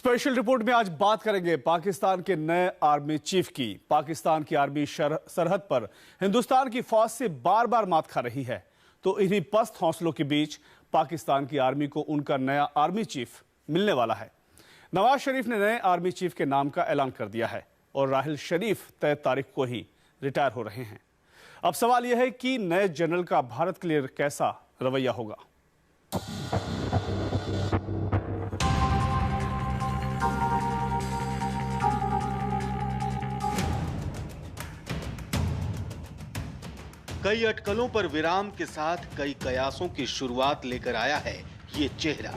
Special report में आज बात करेंगे पाकिस्तान के नए आर्मी चीफ की। पाकिस्तान की आर्मी सरहद पर हिंदुस्तान की फौज से बार बार मात खा रही है, तो इन्हीं पस्त हौसलों के बीच पाकिस्तान की आर्मी को उनका नया आर्मी चीफ मिलने वाला है। नवाज शरीफ ने नए आर्मी चीफ के नाम का ऐलान कर दिया है और राहिल शरीफ तय तारीख को ही रिटायर हो रहे हैं। अब सवाल यह है कि नए जनरल का भारत के लिए कैसा रवैया होगा। कई अटकलों पर विराम के साथ कई कयासों की शुरुआत लेकर आया है ये चेहरा।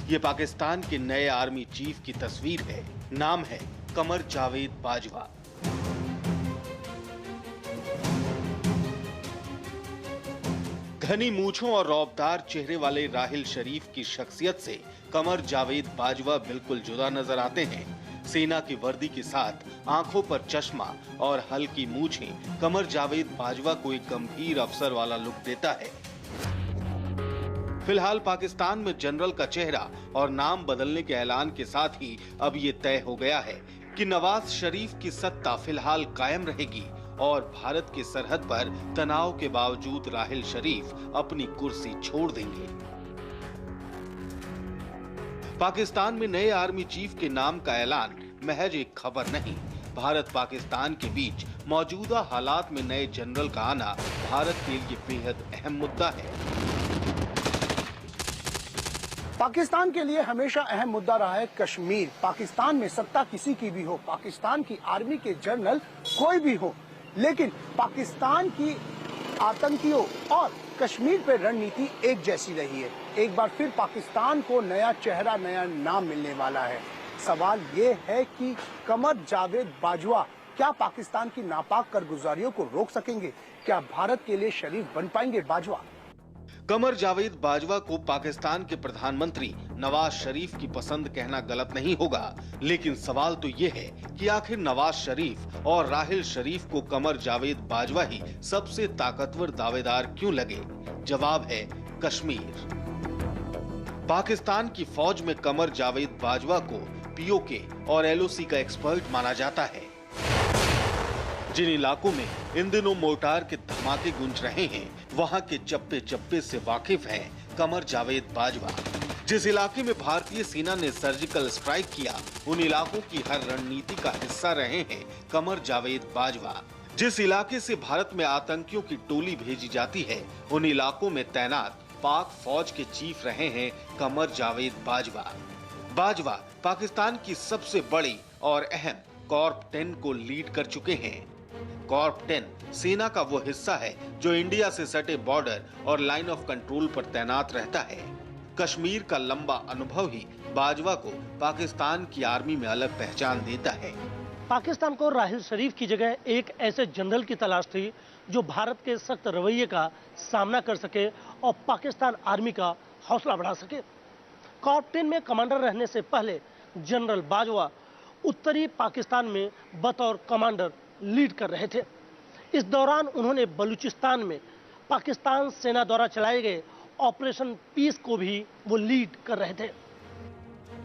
ये पाकिस्तान के नए आर्मी चीफ की तस्वीर है। नाम है कमर जावेद बाजवा। घनी मूंछों और रौबदार चेहरे वाले राहिल शरीफ की शख्सियत से कमर जावेद बाजवा बिल्कुल जुदा नजर आते हैं। सेना की वर्दी के साथ आंखों पर चश्मा और हल्की मूछें कमर जावेद बाजवा को एक गंभीर अफसर वाला लुक देता है। फिलहाल पाकिस्तान में जनरल का चेहरा और नाम बदलने के ऐलान के साथ ही अब ये तय हो गया है कि नवाज शरीफ की सत्ता फिलहाल कायम रहेगी और भारत की सरहद पर तनाव के बावजूद राहिल शरीफ अपनी कुर्सी छोड़ देंगे। पाकिस्तान में नए आर्मी चीफ के नाम का ऐलान महज एक खबर नहीं, भारत पाकिस्तान के बीच मौजूदा हालात में नए जनरल का आना भारत के लिए बेहद अहम मुद्दा है। पाकिस्तान के लिए हमेशा अहम मुद्दा रहा है कश्मीर। पाकिस्तान में सत्ता किसी की भी हो, पाकिस्तान की आर्मी के जनरल कोई भी हो, लेकिन पाकिस्तान की आतंकियों और कश्मीर पर रणनीति एक जैसी रही है। एक बार फिर पाकिस्तान को नया चेहरा, नया नाम मिलने वाला है। सवाल ये है कि कमर जावेद बाजवा क्या पाकिस्तान की नापाक कारगुजारियों को रोक सकेंगे? क्या भारत के लिए शरीफ बन पाएंगे बाजवा? कमर जावेद बाजवा को पाकिस्तान के प्रधानमंत्री नवाज शरीफ की पसंद कहना गलत नहीं होगा, लेकिन सवाल तो ये है कि आखिर नवाज शरीफ और राहिल शरीफ को कमर जावेद बाजवा ही सबसे ताकतवर दावेदार क्यों लगे? जवाब है कश्मीर। पाकिस्तान की फौज में कमर जावेद बाजवा को पीओके और एलओसी का एक्सपर्ट माना जाता है। जिन इलाकों में इन दिनों मोर्टार के धमाके गूंज रहे हैं, वहां के चप्पे चप्पे से वाकिफ हैं कमर जावेद बाजवा। जिस इलाके में भारतीय सेना ने सर्जिकल स्ट्राइक किया, उन इलाकों की हर रणनीति का हिस्सा रहे हैं कमर जावेद बाजवा। जिस इलाके से भारत में आतंकियों की टोली भेजी जाती है, उन इलाकों में तैनात पाक फौज के चीफ रहे हैं कमर जावेद बाजवा। बाजवा पाकिस्तान की सबसे बड़ी और अहम कॉर्प 10 को लीड कर चुके हैं। कॉर्प 10 सेना का वो हिस्सा है जो इंडिया से सटे बॉर्डर और लाइन ऑफ कंट्रोल पर तैनात रहता है। कश्मीर का लंबा अनुभव ही बाजवा को पाकिस्तान की आर्मी में अलग पहचान देता है। पाकिस्तान को राहिल शरीफ की जगह एक ऐसे जनरल की तलाश थी जो भारत के सख्त रवैये का सामना कर सके और पाकिस्तान आर्मी का हौसला बढ़ा सके। कॉर्प 10 में कमांडर रहने से पहले जनरल बाजवा उत्तरी पाकिस्तान में बतौर कमांडर लीड कर रहे थे। इस दौरान उन्होंने बलूचिस्तान में पाकिस्तान सेना द्वारा चलाए गए ऑपरेशन पीस को भी वो लीड कर रहे थे।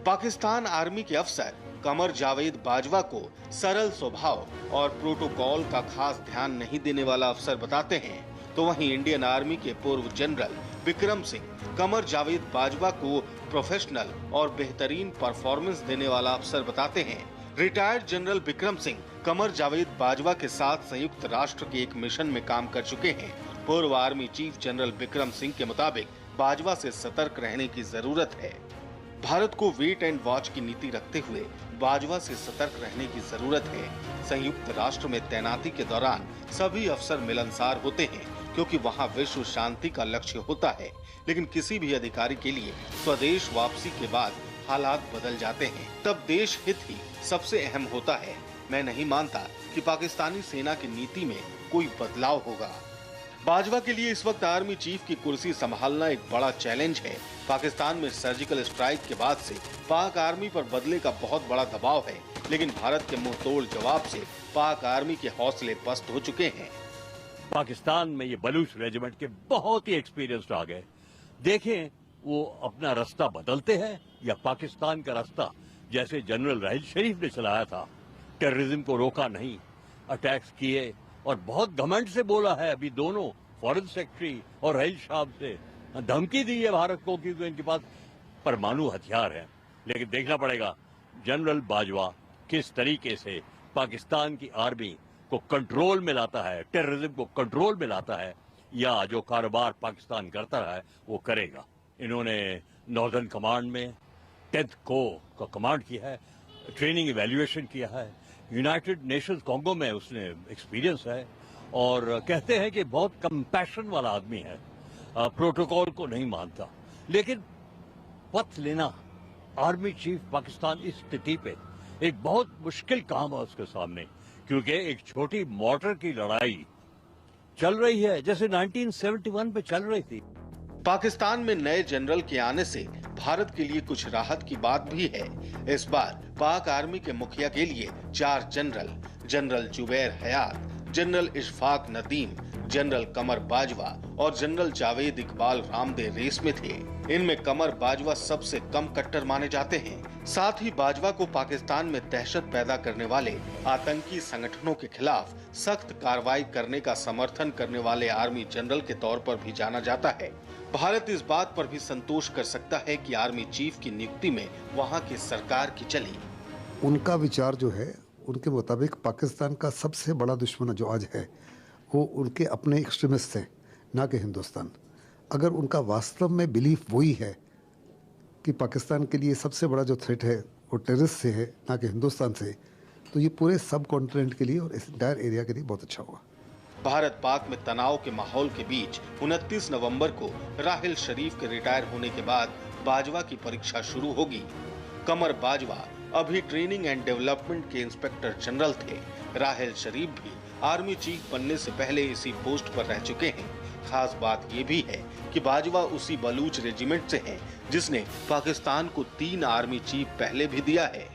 पाकिस्तान आर्मी के अफसर कमर जावेद बाजवा को सरल स्वभाव और प्रोटोकॉल का खास ध्यान नहीं देने वाला अफसर बताते हैं, तो वहीं इंडियन आर्मी के पूर्व जनरल विक्रम सिंह कमर जावेद बाजवा को प्रोफेशनल और बेहतरीन परफॉर्मेंस देने वाला अफसर बताते हैं। रिटायर्ड जनरल विक्रम सिंह कमर जावेद बाजवा के साथ संयुक्त राष्ट्र के एक मिशन में काम कर चुके हैं। पूर्व army chief general Vikram Singh के मुताबिक बाजवा से सतर्क रहने की जरूरत है। भारत को वेट एंड वॉच की नीति रखते हुए बाजवा से सतर्क रहने की जरूरत है। संयुक्त राष्ट्र में तैनाती के दौरान सभी अफसर मिलनसार होते हैं, क्योंकि वहां विश्व शांति का लक्ष्य होता है, लेकिन किसी भी अधिकारी के लिए स्वदेश वापसी के बाद हालात बदल जाते हैं, तब देश हित ही सबसे अहम होता है। मैं नहीं मानता कि पाकिस्तानी सेना की नीति में कोई बदलाव होगा। बाजवा के लिए इस वक्त आर्मी चीफ की कुर्सी संभालना एक बड़ा चैलेंज है। पाकिस्तान में सर्जिकल स्ट्राइक के बाद से पाक आर्मी पर बदले का बहुत बड़ा दबाव है, लेकिन भारत के मुंह तोड़ जवाब से पाक आर्मी के हौसले पस्त हो चुके हैं। पाकिस्तान में ये बलूच रेजिमेंट के बहुत ही एक्सपीरियंस्ड आ गए। देखें वो अपना रास्ता बदलते हैं या पाकिस्तान का रास्ता जैसे जनरल राहिल शरीफ ने चलाया था, टेररिज्म को रोका नहीं, अटैक्स किए और बहुत घमंड से बोला है अभी दोनों फॉरेन सेक्रेटरी और राहिल साहब से धमकी दी है भारत को क्योंकि इनके पास परमाणु हथियार है। लेकिन देखना पड़ेगा जनरल बाजवा किस तरीके से पाकिस्तान की आर्मी को कंट्रोल में लाता है, टेररिज्म को कंट्रोल में लाता है, या जो कारोबार पाकिस्तान करता रहा है वो करेगा। इन्होंने नॉर्दर्न कमांड में 10th कोर का कमांड किया है, ट्रेनिंग इवैल्यूएशन किया है, यूनाइटेड नेशंस कांगो में उसने एक्सपीरियंस है और कहते हैं कि बहुत कंपैशन वाला आदमी है, प्रोटोकॉल को नहीं मानता। लेकिन पथ लेना आर्मी चीफ पाकिस्तान इस स्थिति पे एक बहुत मुश्किल काम है उसके सामने, क्योंकि एक छोटी मोटर की लड़ाई चल रही है जैसे 1971 पे चल रही थी। पाकिस्तान में नए जनरल के आने से भारत के लिए कुछ राहत की बात भी है। इस बार पाक आर्मी के मुखिया के लिए 4 जनरल, जनरल जुबैर हयात, जनरल इशफाक नदीम, जनरल कमर बाजवा और जनरल जावेद इकबाल रामदे रेस में थे। इनमें कमर बाजवा सबसे कम कट्टर माने जाते हैं। साथ ही बाजवा को पाकिस्तान में दहशत पैदा करने वाले आतंकी संगठनों के खिलाफ सख्त कार्रवाई करने का समर्थन करने वाले आर्मी जनरल के तौर पर भी जाना जाता है। भारत इस बात पर भी संतोष कर सकता है कि आर्मी चीफ की नियुक्ति में वहां की सरकार की चली। उनका विचार जो है उनके मुताबिक पाकिस्तान का सबसे बड़ा दुश्मन जो आज है वो उनके अपने एक्सट्रीमिस्ट हैं, ना कि हिंदुस्तान। अगर उनका वास्तव में बिलीफ वही है कि पाकिस्तान के लिए सबसे बड़ा जो थ्रेट है वो टेररिस्ट से है, ना कि हिंदुस्तान से, तो ये पूरे सब कॉन्टिनेंट के लिए और इस इंटायर एरिया के लिए बहुत अच्छा होगा। भारत पाक में तनाव के माहौल के बीच 29 नवंबर को राहिल शरीफ के रिटायर होने के बाद बाजवा की परीक्षा शुरू होगी। कमर बाजवा अभी ट्रेनिंग एंड डेवलपमेंट के इंस्पेक्टर जनरल थे। राहिल शरीफ भी आर्मी चीफ बनने से पहले इसी पोस्ट पर रह चुके हैं। खास बात ये भी है कि बाजवा उसी बलूच रेजिमेंट से हैं जिसने पाकिस्तान को 3 आर्मी चीफ पहले भी दिया है।